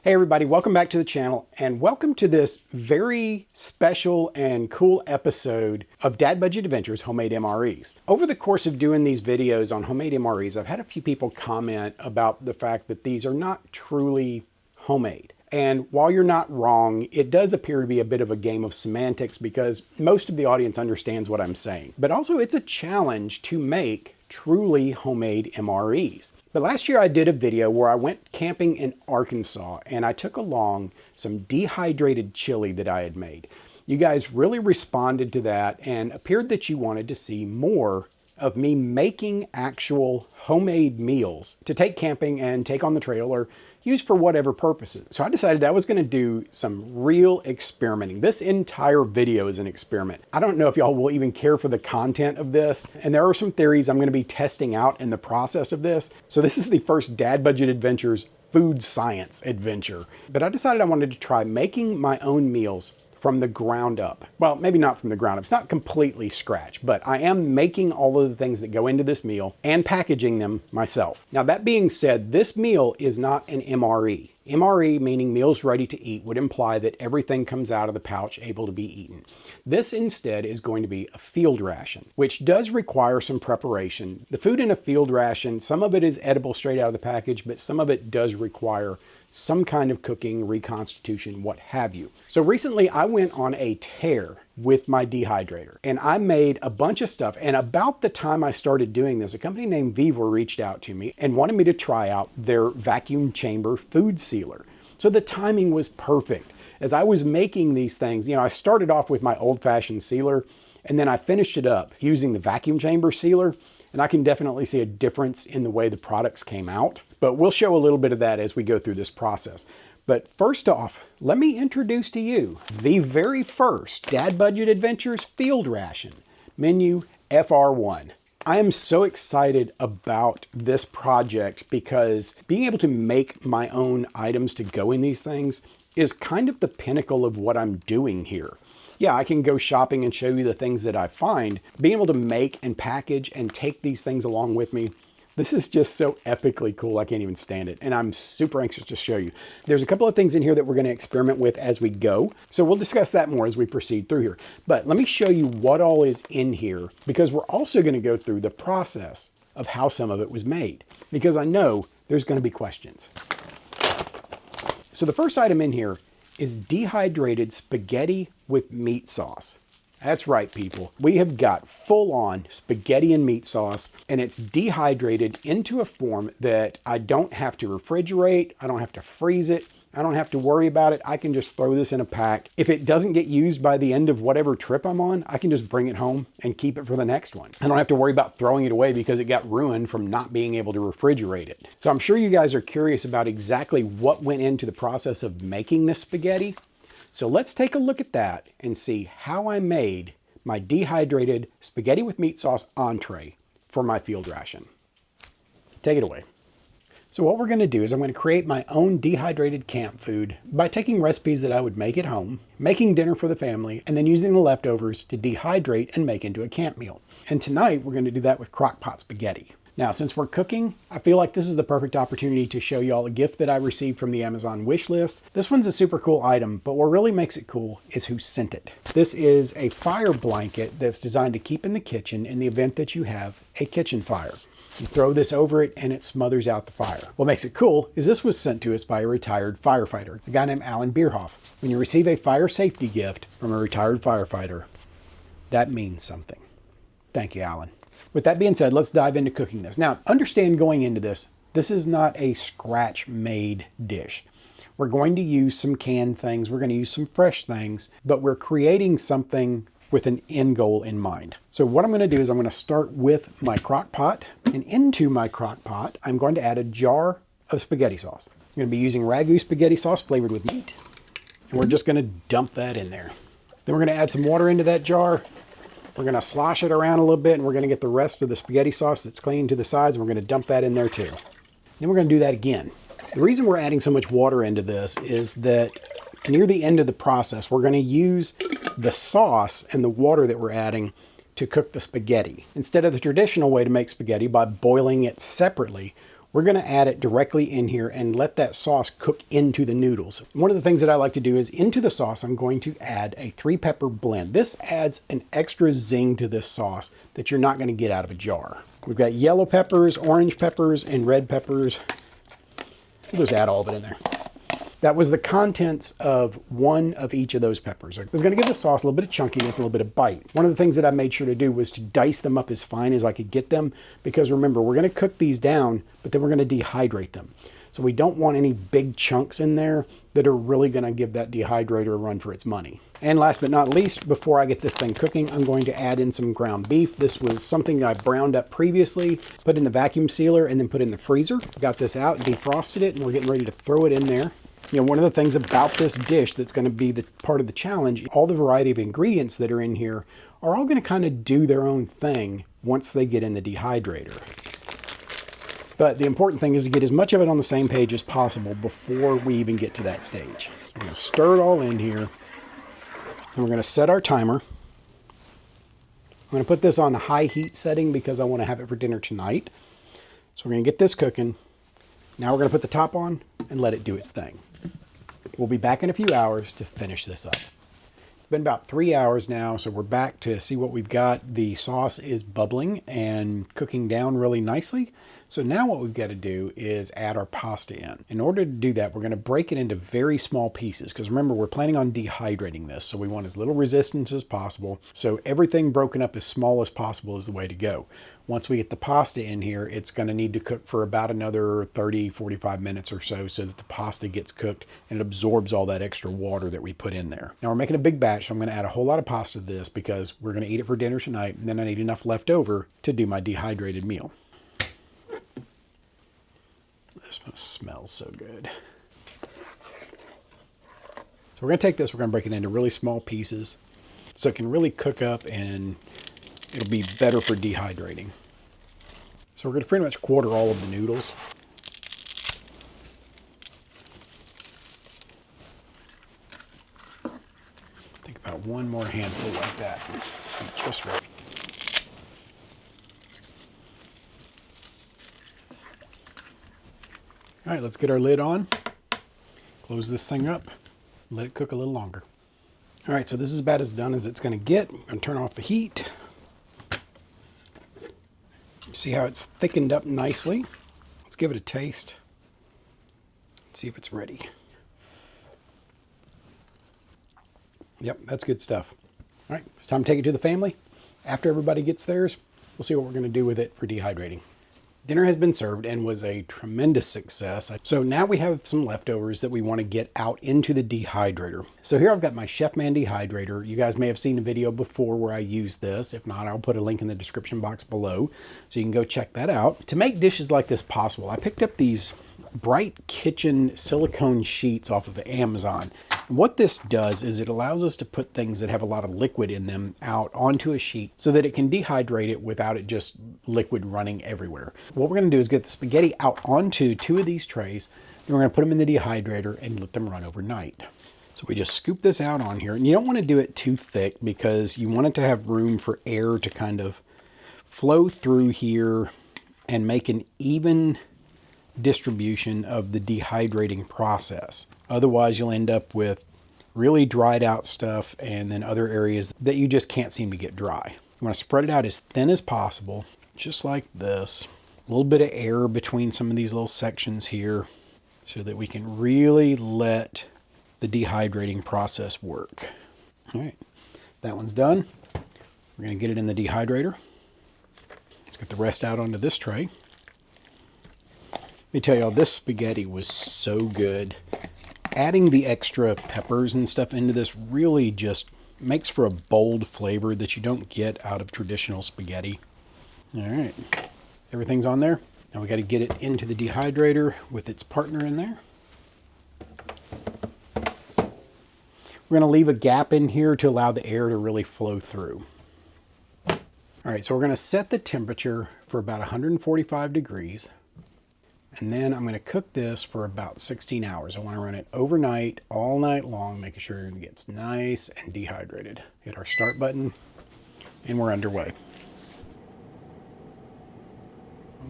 Hey everybody, welcome back to the channel and welcome to this very special and cool episode of Dad Budget Adventures Homemade MREs. Over the course of doing these videos on homemade MREs, I've had a few people comment about the fact that these are not truly homemade. And while you're not wrong, it does appear to be a bit of a game of semantics because most of the audience understands what I'm saying. But also it's a challenge to make truly homemade MREs. But last year I did a video where I went camping in Arkansas and I took along some dehydrated chili that I had made. You guys really responded to that and appeared that you wanted to see more of me making actual homemade meals to take camping and take on the trail or use for whatever purposes. So I decided I was going to do some real experimenting. This entire video is an experiment. I don't know if y'all will even care for the content of this. And there are some theories I'm going to be testing out in the process of this. So this is the first Dad Budget Adventures food science adventure. But I decided I wanted to try making my own meals from the ground up. Well, maybe not from the ground up. It's not completely scratch, but I am making all of the things that go into this meal and packaging them myself. Now, that being said, this meal is not an MRE. MRE, meaning meals ready to eat, would imply that everything comes out of the pouch able to be eaten. This instead is going to be a field ration, which does require some preparation. The food in a field ration, some of it is edible straight out of the package, but some of it does require some kind of cooking, reconstitution, what have you. So recently I went on a tear with my dehydrator and I made a bunch of stuff. And about the time I started doing this, a company named Vevor reached out to me and wanted me to try out their vacuum chamber food sealer. So the timing was perfect. As I was making these things, I started off with my old-fashioned sealer and then I finished it up using the vacuum chamber sealer. And I can definitely see a difference in the way the products came out. But we'll show a little bit of that as we go through this process. But first off, let me introduce to you the very first Dad Budget Adventures Field Ration, menu FR1. I am so excited about this project because being able to make my own items to go in these things is kind of the pinnacle of what I'm doing here. Yeah, I can go shopping and show you the things that I find. Being able to make and package and take these things along with me, this is just so epically cool. I can't even stand it. And I'm super anxious to show you. There's a couple of things in here that we're going to experiment with as we go. So we'll discuss that more as we proceed through here. But let me show you what all is in here because we're also going to go through the process of how some of it was made because I know there's going to be questions. So the first item in here is dehydrated spaghetti with meat sauce. That's right, people. We have got full-on spaghetti and meat sauce, and it's dehydrated into a form that I don't have to refrigerate, I don't have to freeze it, I don't have to worry about it. I can just throw this in a pack. If it doesn't get used by the end of whatever trip I'm on, I can just bring it home and keep it for the next one. I don't have to worry about throwing it away because it got ruined from not being able to refrigerate it. So I'm sure you guys are curious about exactly what went into the process of making this spaghetti. So let's take a look at that and see how I made my dehydrated spaghetti with meat sauce entree for my field ration. Take it away. So what we're going to do is I'm going to create my own dehydrated camp food by taking recipes that I would make at home, making dinner for the family, and then using the leftovers to dehydrate and make into a camp meal. And tonight we're going to do that with crock pot spaghetti. Now, since we're cooking, I feel like this is the perfect opportunity to show y'all a gift that I received from the Amazon wish list. This one's a super cool item, but what really makes it cool is who sent it. This is a fire blanket that's designed to keep in the kitchen in the event that you have a kitchen fire. You throw this over it and it smothers out the fire. What makes it cool is this was sent to us by a retired firefighter, a guy named Alan Bierhoff. When you receive a fire safety gift from a retired firefighter, that means something. Thank you, Alan. With that being said, let's dive into cooking this. Now, understand going into this, this is not a scratch-made dish. We're going to use some canned things, we're going to use some fresh things, but we're creating something with an end goal in mind. So what I'm going to do is I'm going to start with my crock pot, and into my crock pot, I'm going to add a jar of spaghetti sauce. I'm going to be using Ragu spaghetti sauce flavored with meat, and we're just going to dump that in there. Then we're going to add some water into that jar. We're going to slosh it around a little bit, and we're going to get the rest of the spaghetti sauce that's clinging to the sides, and we're going to dump that in there too. Then we're going to do that again. The reason we're adding so much water into this is that near the end of the process, we're going to use the sauce and the water that we're adding to cook the spaghetti. Instead of the traditional way to make spaghetti by boiling it separately, we're going to add it directly in here and let that sauce cook into the noodles. One of the things that I like to do is into the sauce, I'm going to add a 3-pepper blend. This adds an extra zing to this sauce that you're not going to get out of a jar. We've got yellow peppers, orange peppers, and red peppers. We'll just add all of it in there. That was the contents of one of each of those peppers. It was going to give the sauce a little bit of chunkiness, a little bit of bite. One of the things that I made sure to do was to dice them up as fine as I could get them, because remember, we're going to cook these down, but then we're going to dehydrate them. So we don't want any big chunks in there that are really going to give that dehydrator a run for its money. And last but not least, before I get this thing cooking, I'm going to add in some ground beef. This was something I browned up previously, put in the vacuum sealer, and then put in the freezer. Got this out, defrosted it, and we're getting ready to throw it in there. You know, one of the things about this dish that's going to be the part of the challenge, all the variety of ingredients that are in here are all going to kind of do their own thing once they get in the dehydrator. But the important thing is to get as much of it on the same page as possible before we even get to that stage. We're going to stir it all in here, and we're going to set our timer. I'm going to put this on a high heat setting because I want to have it for dinner tonight. So we're going to get this cooking. Now we're going to put the top on and let it do its thing. We'll be back in a few hours to finish this up. It's been about 3 hours now, so we're back to see what we've got. The sauce is bubbling and cooking down really nicely. So now what we've got to do is add our pasta in. In order to do that, we're going to break it into very small pieces, because remember, we're planning on dehydrating this, so we want as little resistance as possible. So everything broken up as small as possible is the way to go. Once we get the pasta in here, it's going to need to cook for about another 30-45 minutes or so that the pasta gets cooked and it absorbs all that extra water that we put in there. Now we're making a big batch, so I'm going to add a whole lot of pasta to this because we're going to eat it for dinner tonight, and then I need enough left over to do my dehydrated meal. This one smells so good. So we're going to take this, we're going to break it into really small pieces so it can really cook up and it'll be better for dehydrating. So we're going to pretty much quarter all of the noodles. I think about one more handful like that. Just right. All right, let's get our lid on, close this thing up, let it cook a little longer. All right, so this is about as done as it's going to get. I'm going to turn off the heat. See how it's thickened up nicely. Let's give it a taste. Let's see if it's ready. Yep, that's good stuff. All right, it's time to take it to the family. After everybody gets theirs, we'll see what we're going to do with it for dehydrating. Dinner has been served and was a tremendous success. So now we have some leftovers that we want to get out into the dehydrator. So here I've got my Chefman dehydrator. You guys may have seen a video before where I used this. If not, I'll put a link in the description box below so you can go check that out. To make dishes like this possible, I picked up these Bright Kitchen silicone sheets off of Amazon. And what this does is it allows us to put things that have a lot of liquid in them out onto a sheet so that it can dehydrate it without it just liquid running everywhere. What we're going to do is get the spaghetti out onto 2 of these trays, then we're going to put them in the dehydrator and let them run overnight. So we just scoop this out on here, and you don't want to do it too thick because you want it to have room for air to kind of flow through here and make an even distribution of the dehydrating process. Otherwise, you'll end up with really dried out stuff and then other areas that you just can't seem to get dry. You want to spread it out as thin as possible, just like this. A little bit of air between some of these little sections here so that we can really let the dehydrating process work. All right, that one's done. We're going to get it in the dehydrator. Let's get the rest out onto this tray. Let me tell y'all, this spaghetti was so good. Adding the extra peppers and stuff into this really just makes for a bold flavor that you don't get out of traditional spaghetti. All right, everything's on there. Now we got to get it into the dehydrator with its partner in there. We're going to leave a gap in here to allow the air to really flow through. All right, so we're going to set the temperature for about 145 degrees. And then I'm going to cook this for about 16 hours. I want to run it overnight, all night long, making sure it gets nice and dehydrated. Hit our start button, and we're underway.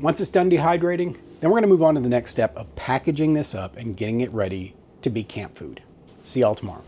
Once it's done dehydrating, Then we're gonna move on to the next step of packaging this up and getting it ready to be camp food. See y'all tomorrow.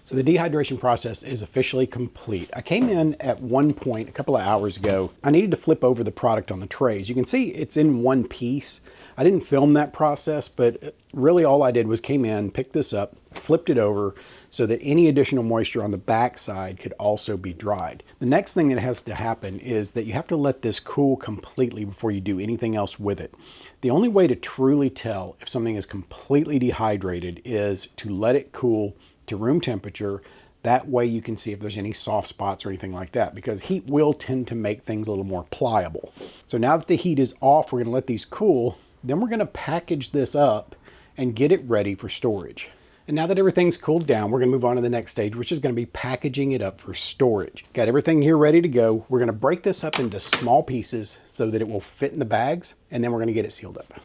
So the dehydration process is officially complete. I came in at one point a couple of hours ago. I needed to flip over the product on the trays. You can see it's in one piece. I didn't film that process, but really all I did was came in, picked this up, flipped it over so that any additional moisture on the back side could also be dried. The next thing that has to happen is that you have to let this cool completely before you do anything else with it. The only way to truly tell if something is completely dehydrated is to let it cool to room temperature. That way you can see if there's any soft spots or anything like that, because heat will tend to make things a little more pliable. So now that the heat is off, we're gonna let these cool, then we're gonna package this up and get it ready for storage. And now that everything's cooled down, we're gonna move on to the next stage, which is gonna be packaging it up for storage. Got everything here ready to go. We're gonna break this up into small pieces so that it will fit in the bags, and then we're gonna get it sealed up.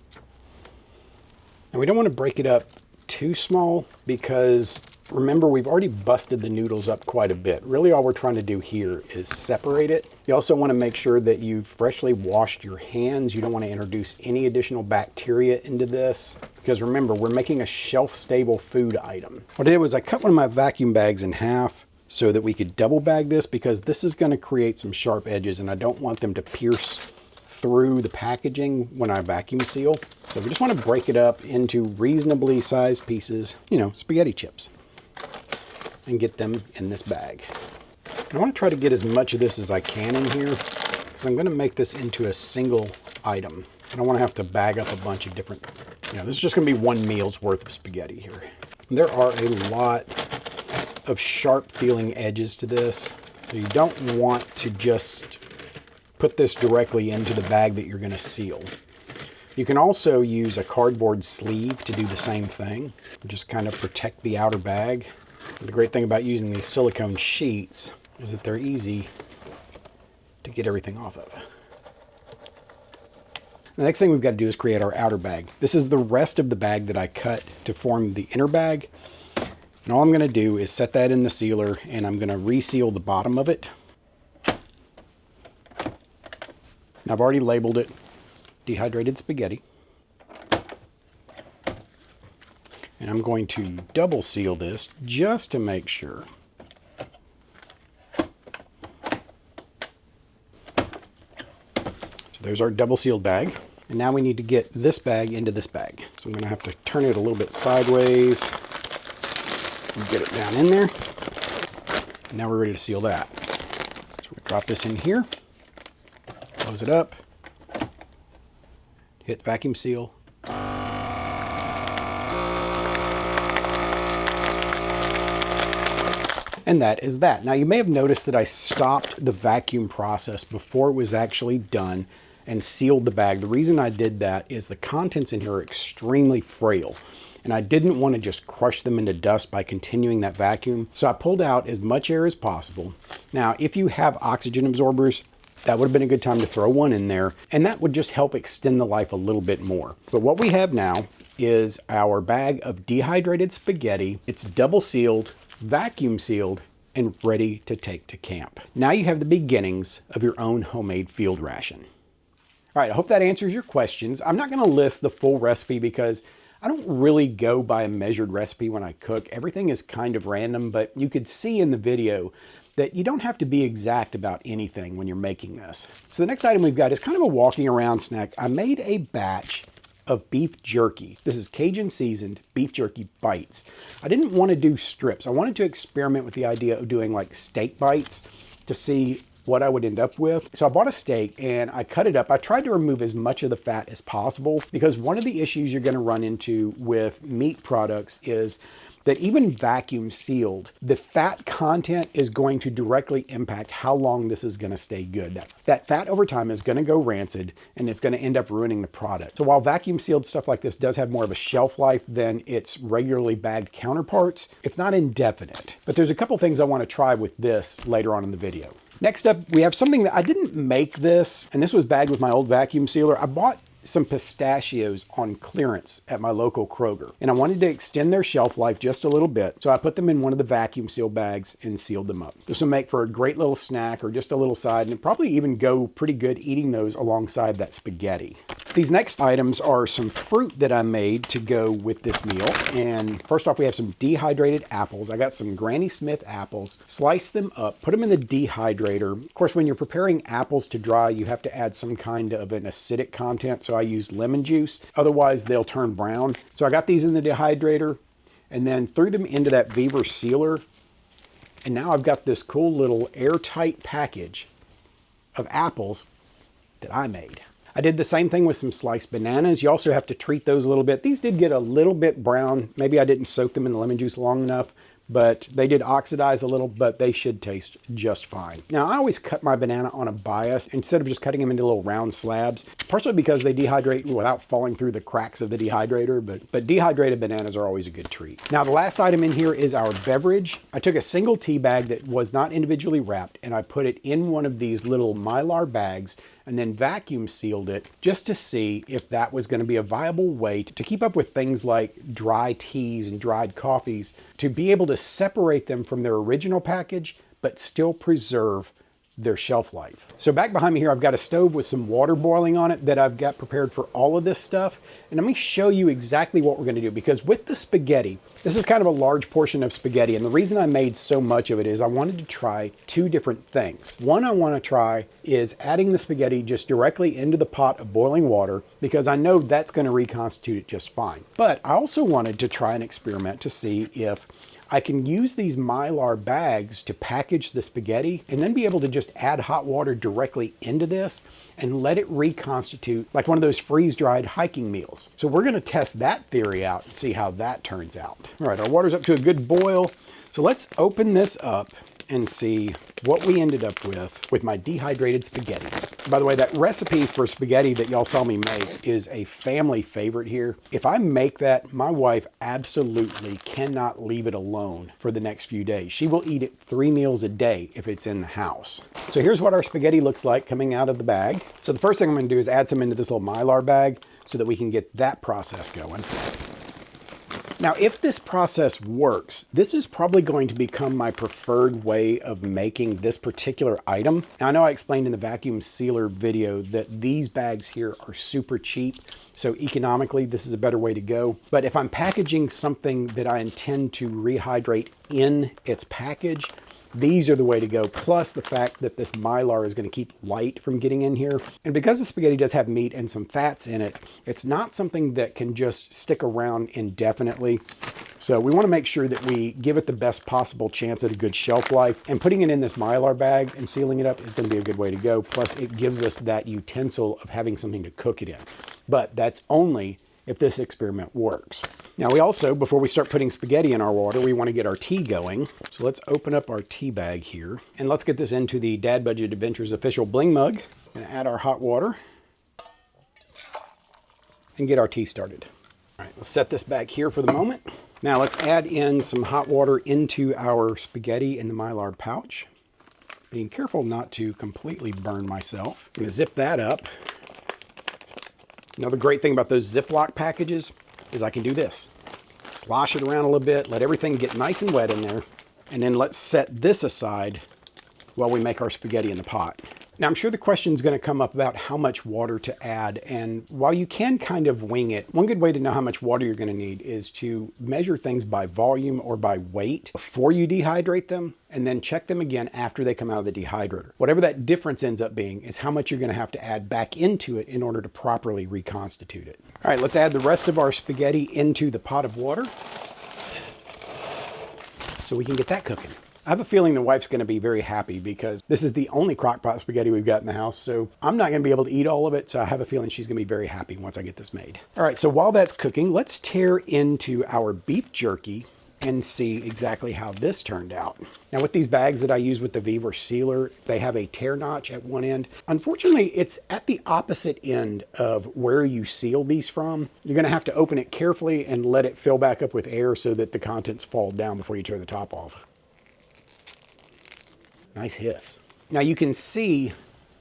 Now we don't wanna break it up too small because remember, we've already busted the noodles up quite a bit. Really all we're trying to do here is separate it. You also want to make sure that you've freshly washed your hands. You don't want to introduce any additional bacteria into this because remember, we're making a shelf-stable food item. What I did was I cut one of my vacuum bags in half so that we could double bag this because this is going to create some sharp edges and I don't want them to pierce through the packaging when I vacuum seal. So we just want to break it up into reasonably sized pieces, you know, spaghetti chips, and get them in this bag. And I want to try to get as much of this as I can in here because I'm going to make this into a single item. I don't want to have to bag up a bunch of different, this is just going to be one meal's worth of spaghetti here. And there are a lot of sharp feeling edges to this, so you don't want to just put this directly into the bag that you're going to seal. You can also use a cardboard sleeve to do the same thing, just kind of protect the outer bag. The great thing about using these silicone sheets is that they're easy to get everything off of. The next thing we've got to do is create our outer bag. This is the rest of the bag that I cut to form the inner bag. And all I'm going to do is set that in the sealer and I'm going to reseal the bottom of it. And I've already labeled it dehydrated spaghetti. And I'm going to double seal this just to make sure. So there's our double sealed bag. And now we need to get this bag into this bag. So I'm going to have to turn it a little bit sideways and get it down in there. And now we're ready to seal that. So we drop this in here, close it up, hit vacuum seal. And that is that. Now you may have noticed that I stopped the vacuum process before it was actually done and sealed the bag. The reason I did that is the contents in here are extremely frail and I didn't want to just crush them into dust by continuing that vacuum. So I pulled out as much air as possible. Now, if you have oxygen absorbers, that would have been a good time to throw one in there and that would just help extend the life a little bit more. But what we have now is our bag of dehydrated spaghetti. It's double sealed, vacuum sealed, and ready to take to camp. Now you have the beginnings of your own homemade field ration. All right, I hope that answers your questions. I'm not gonna list the full recipe because I don't really go by a measured recipe when I cook. Everything is kind of random, but you could see in the video that you don't have to be exact about anything when you're making this. So the next item we've got is kind of a walking around snack. I made a batch of beef jerky. This is Cajun seasoned beef jerky bites. I didn't want to do strips. I wanted to experiment with the idea of doing like steak bites to see what I would end up with. So I bought a steak and I cut it up. I tried to remove as much of the fat as possible because one of the issues you're going to run into with meat products is that even vacuum sealed, the fat content is going to directly impact how long this is going to stay good. That fat over time is going to go rancid and it's going to end up ruining the product. So while vacuum sealed stuff like this does have more of a shelf life than its regularly bagged counterparts, it's not indefinite. But there's a couple things I want to try with this later on in the video. Next up, we have something that I didn't make this, and this was bagged with my old vacuum sealer. I bought some pistachios on clearance at my local Kroger, and I wanted to extend their shelf life just a little bit, so I put them in one of the vacuum seal bags and sealed them up. This will make for a great little snack or just a little side, and probably even go pretty good eating those alongside that spaghetti. These next items are some fruit that I made to go with this meal. And first off, we have some dehydrated apples. I got some Granny Smith apples, sliced them up, put them in the dehydrator. Of course, when you're preparing apples to dry, you have to add some kind of an acidic content. So I use lemon juice. Otherwise, they'll turn brown. So I got these in the dehydrator and then threw them into that Vevor Sealer. And now I've got this cool little airtight package of apples that I made. I did the same thing with some sliced bananas. You also have to treat those a little bit. These did get a little bit brown. Maybe I didn't soak them in the lemon juice long enough, but they did oxidize a little, but they should taste just fine. Now, I always cut my banana on a bias instead of just cutting them into little round slabs, partially because they dehydrate without falling through the cracks of the dehydrator, but dehydrated bananas are always a good treat. Now, the last item in here is our beverage. I took a single tea bag that was not individually wrapped, and I put it in one of these little Mylar bags and then vacuum sealed it just to see if that was going to be a viable way to keep up with things like dry teas and dried coffees, to be able to separate them from their original package, but still preserve their shelf life. So back behind me here, I've got a stove with some water boiling on it that I've got prepared for all of this stuff. And let me show you exactly what we're going to do, because with the spaghetti, this is kind of a large portion of spaghetti. And the reason I made so much of it is I wanted to try two different things. One I want to try is adding the spaghetti just directly into the pot of boiling water, because I know that's going to reconstitute it just fine. But I also wanted to try an experiment to see if I can use these Mylar bags to package the spaghetti and then be able to just add hot water directly into this and let it reconstitute like one of those freeze-dried hiking meals. So we're gonna test that theory out and see how that turns out. All right, our water's up to a good boil. So let's open this up and see what we ended up with my dehydrated spaghetti. By the way, that recipe for spaghetti that y'all saw me make is a family favorite here. If I make that, my wife absolutely cannot leave it alone for the next few days. She will eat it 3 meals a day if it's in the house. So here's what our spaghetti looks like coming out of the bag. So the first thing I'm gonna do is add some into this little Mylar bag so that we can get that process going. Now, if this process works, this is probably going to become my preferred way of making this particular item. Now, I know I explained in the vacuum sealer video that these bags here are super cheap, so economically, this is a better way to go. But if I'm packaging something that I intend to rehydrate in its package, these are the way to go, plus the fact that this Mylar is going to keep light from getting in here. And because the spaghetti does have meat and some fats in it, it's not something that can just stick around indefinitely. So we want to make sure that we give it the best possible chance at a good shelf life. And putting it in this Mylar bag and sealing it up is going to be a good way to go. Plus it gives us that utensil of having something to cook it in. But that's only if this experiment works. Now we also, before we start putting spaghetti in our water, we want to get our tea going. So let's open up our tea bag here and let's get this into the Dad Budget Adventures official bling mug. Gonna add our hot water and get our tea started. All right, let's set this back here for the moment. Now let's add in some hot water into our spaghetti in the Mylar pouch. Being careful not to completely burn myself. I'm gonna zip that up. Another great thing about those Ziploc packages is I can do this. Slosh it around a little bit, let everything get nice and wet in there, and then let's set this aside while we make our spaghetti in the pot. Now, I'm sure the question is going to come up about how much water to add, and while you can kind of wing it, one good way to know how much water you're going to need is to measure things by volume or by weight before you dehydrate them, and then check them again after they come out of the dehydrator. Whatever that difference ends up being is how much you're going to have to add back into it in order to properly reconstitute it. All right, let's add the rest of our spaghetti into the pot of water so we can get that cooking. I have a feeling the wife's going to be very happy because this is the only crock pot spaghetti we've got in the house, so I'm not going to be able to eat all of it, so I have a feeling she's going to be very happy once I get this made. All right, so while that's cooking, let's tear into our beef jerky and see exactly how this turned out. Now with these bags that I use with the Vevor Sealer, they have a tear notch at one end. Unfortunately, it's at the opposite end of where you seal these from. You're gonna have to open it carefully and let it fill back up with air so that the contents fall down before you turn the top off. Nice hiss. Now you can see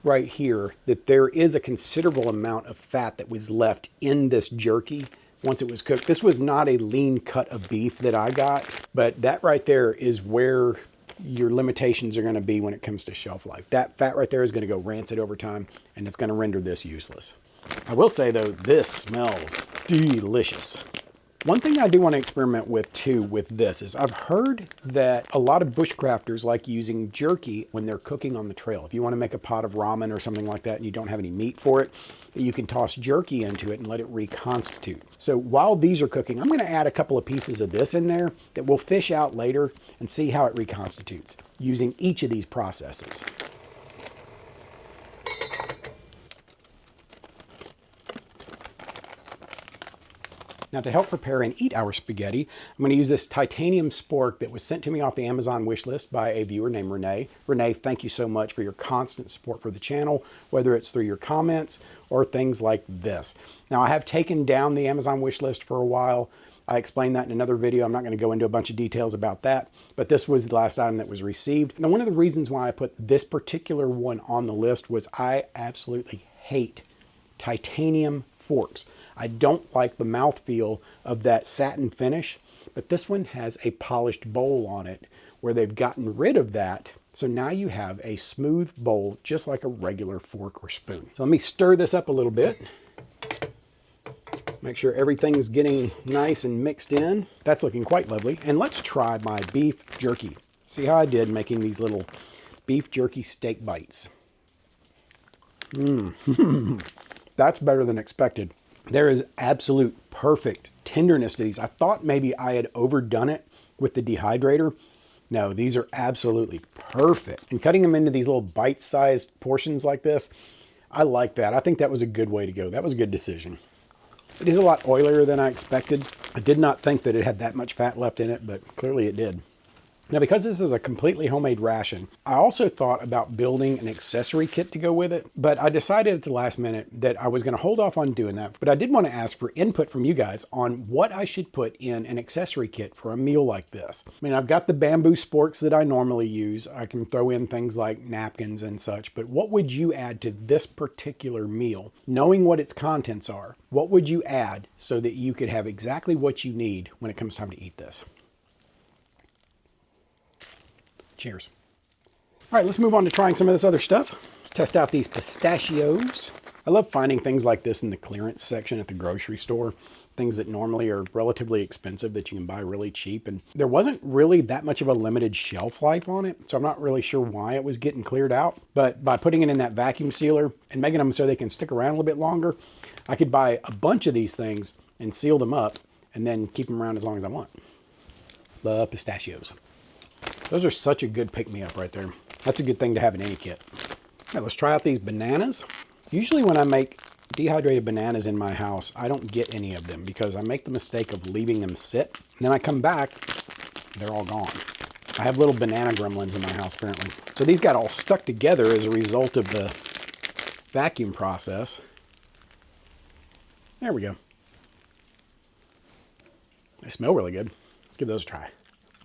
right here that there is a considerable amount of fat that was left in this jerky once it was cooked. This was not a lean cut of beef that I got, but that right there is where your limitations are going to be when it comes to shelf life. That fat right there is going to go rancid over time, and it's going to render this useless. I will say though, this smells delicious. One thing I do want to experiment with too with this is I've heard that a lot of bushcrafters like using jerky when they're cooking on the trail. If you want to make a pot of ramen or something like that and you don't have any meat for it, you can toss jerky into it and let it reconstitute. So while these are cooking, I'm going to add a couple of pieces of this in there that we'll fish out later and see how it reconstitutes using each of these processes. Now to help prepare and eat our spaghetti, I'm going to use this titanium spork that was sent to me off the Amazon wish list by a viewer named Renee. Renee, thank you so much for your constant support for the channel, whether it's through your comments or things like this. Now I have taken down the Amazon wish list for a while. I explained that in another video. I'm not going to go into a bunch of details about that, but this was the last item that was received. Now one of the reasons why I put this particular one on the list was I absolutely hate titanium forks. I don't like the mouthfeel of that satin finish, but this one has a polished bowl on it where they've gotten rid of that. So now you have a smooth bowl, just like a regular fork or spoon. So let me stir this up a little bit. Make sure everything's getting nice and mixed in. That's looking quite lovely. And let's try my beef jerky. See how I did making these little beef jerky steak bites. That's better than expected. There is absolute perfect tenderness to these. I thought maybe I had overdone it with the dehydrator. No, these are absolutely perfect. And cutting them into these little bite-sized portions like this, I like that. I think that was a good way to go. That was a good decision. It is a lot oilier than I expected. I did not think that it had that much fat left in it, but clearly it did. Now, because this is a completely homemade ration, I also thought about building an accessory kit to go with it, but I decided at the last minute that I was going to hold off on doing that. But I did want to ask for input from you guys on what I should put in an accessory kit for a meal like this. I mean, I've got the bamboo sporks that I normally use. I can throw in things like napkins and such, but what would you add to this particular meal? Knowing what its contents are, what would you add so that you could have exactly what you need when it comes time to eat this? Cheers. All right, let's move on to trying some of this other stuff. Let's test out these pistachios. I love finding things like this in the clearance section at the grocery store. Things that normally are relatively expensive that you can buy really cheap. And there wasn't really that much of a limited shelf life on it, so I'm not really sure why it was getting cleared out. But by putting it in that vacuum sealer and making them so they can stick around a little bit longer, I could buy a bunch of these things and seal them up and then keep them around as long as I want. Love pistachios. Those are such a good pick-me-up right there. That's a good thing to have in any kit. All right, let's try out these bananas. Usually when I make dehydrated bananas in my house, I don't get any of them because I make the mistake of leaving them sit. And then I come back, they're all gone. I have little banana gremlins in my house apparently. So these got all stuck together as a result of the vacuum process. There we go. They smell really good. Let's give those a try.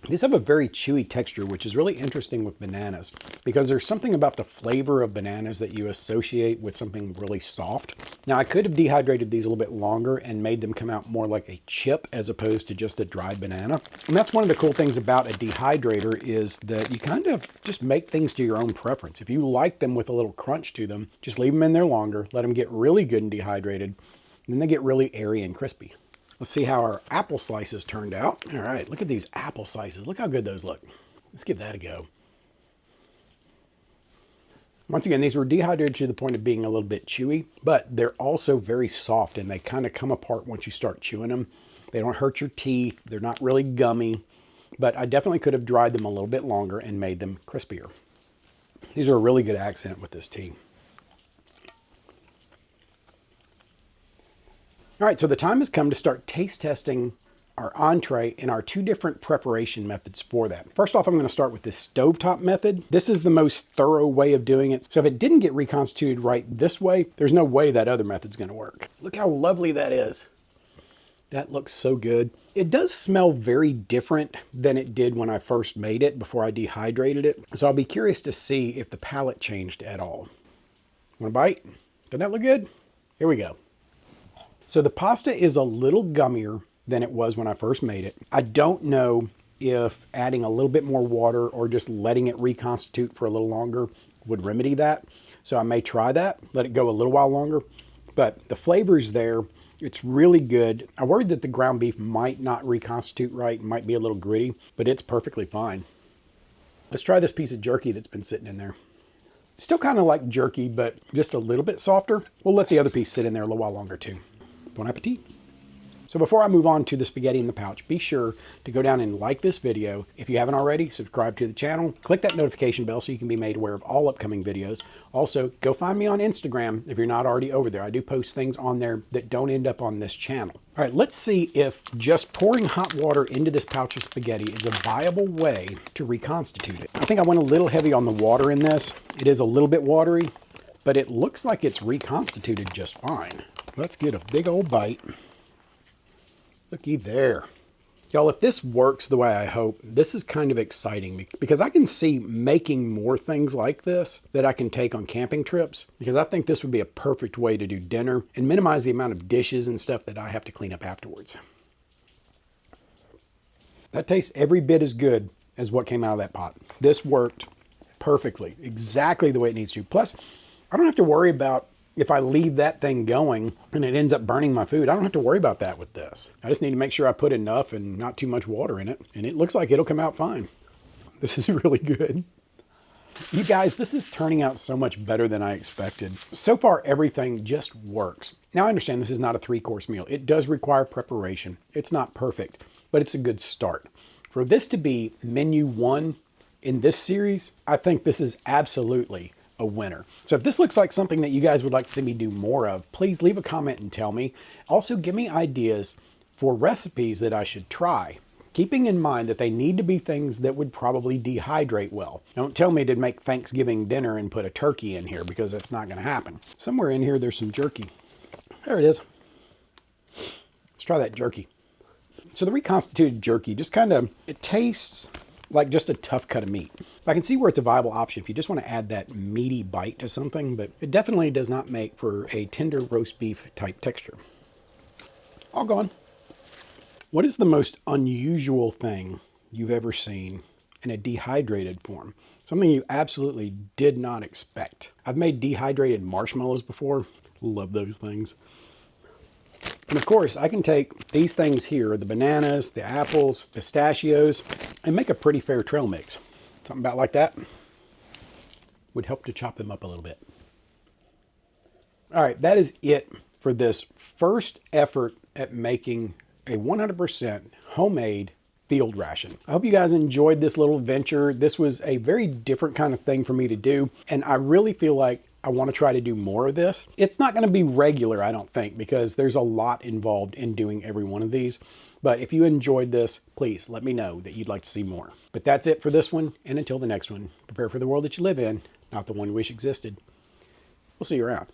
These have a very chewy texture, which is really interesting with bananas because there's something about the flavor of bananas that you associate with something really soft. Now, I could have dehydrated these a little bit longer and made them come out more like a chip as opposed to just a dried banana. And that's one of the cool things about a dehydrator is that you kind of just make things to your own preference. If you like them with a little crunch to them, just leave them in there longer, let them get really good and dehydrated, and then they get really airy and crispy. Let's see how our apple slices turned out. All right, look at these apple slices. Look how good those look. Let's give that a go. Once again, these were dehydrated to the point of being a little bit chewy, but they're also very soft and they kind of come apart once you start chewing them. They don't hurt your teeth. They're not really gummy, but I definitely could have dried them a little bit longer and made them crispier. These are a really good accent with this tea. All right, so the time has come to start taste testing our entree in our two different preparation methods for that. First off, I'm going to start with this stovetop method. This is the most thorough way of doing it. So if it didn't get reconstituted right this way, there's no way that other method's going to work. Look how lovely that is. That looks so good. It does smell very different than it did when I first made it before I dehydrated it. So I'll be curious to see if the palate changed at all. Want a bite? Doesn't that look good? Here we go. So the pasta is a little gummier than it was when I first made it. I don't know if adding a little bit more water or just letting it reconstitute for a little longer would remedy that. So I may try that, let it go a little while longer. But the flavor's there. It's really good. I worried that the ground beef might not reconstitute right, might be a little gritty, but it's perfectly fine. Let's try this piece of jerky that's been sitting in there. Still kind of like jerky, but just a little bit softer. We'll let the other piece sit in there a little while longer too. Bon appetit. So before I move on to the spaghetti in the pouch, be sure to go down and like this video. If you haven't already, subscribe to the channel. Click that notification bell so you can be made aware of all upcoming videos. Also, go find me on Instagram if you're not already over there. I do post things on there that don't end up on this channel. All right, let's see if just pouring hot water into this pouch of spaghetti is a viable way to reconstitute it. I think I went a little heavy on the water in this. It is a little bit watery, but it looks like it's reconstituted just fine. Let's get a big old bite. Looky there. Y'all, if this works the way I hope, this is kind of exciting because I can see making more things like this that I can take on camping trips, because I think this would be a perfect way to do dinner and minimize the amount of dishes and stuff that I have to clean up afterwards. That tastes every bit as good as what came out of that pot. This worked perfectly, exactly the way it needs to. Plus, I don't have to worry about if I leave that thing going and it ends up burning my food. I don't have to worry about that with this. I just need to make sure I put enough and not too much water in it. And it looks like it'll come out fine. This is really good. You guys, this is turning out so much better than I expected. So far, everything just works. Now, I understand this is not a 3-course meal. It does require preparation. It's not perfect, but it's a good start. For this to be menu 1 in this series, I think this is absolutely a winner. So if this looks like something that you guys would like to see me do more of, please leave a comment and tell me. Also, give me ideas for recipes that I should try, keeping in mind that they need to be things that would probably dehydrate well. Don't tell me to make Thanksgiving dinner and put a turkey in here, because that's not going to happen. Somewhere in here there's some jerky. There it is. Let's try that jerky. So the reconstituted jerky just kind of, it tastes like just a tough cut of meat. I can see where it's a viable option if you just want to add that meaty bite to something, but it definitely does not make for a tender roast beef type texture. All gone. What is the most unusual thing you've ever seen in a dehydrated form? Something you absolutely did not expect. I've made dehydrated marshmallows before. Love those things. And of course, I can take these things here, the bananas, the apples, pistachios, and make a pretty fair trail mix. Something about like that would help to chop them up a little bit. All right, that is it for this first effort at making a 100% homemade field ration. I hope you guys enjoyed this little venture. This was a very different kind of thing for me to do, and I really feel like I want to try to do more of this. It's not going to be regular, I don't think, because there's a lot involved in doing every one of these. But if you enjoyed this, please let me know that you'd like to see more. But that's it for this one, and until the next one, prepare for the world that you live in, not the one you wish existed. We'll see you around.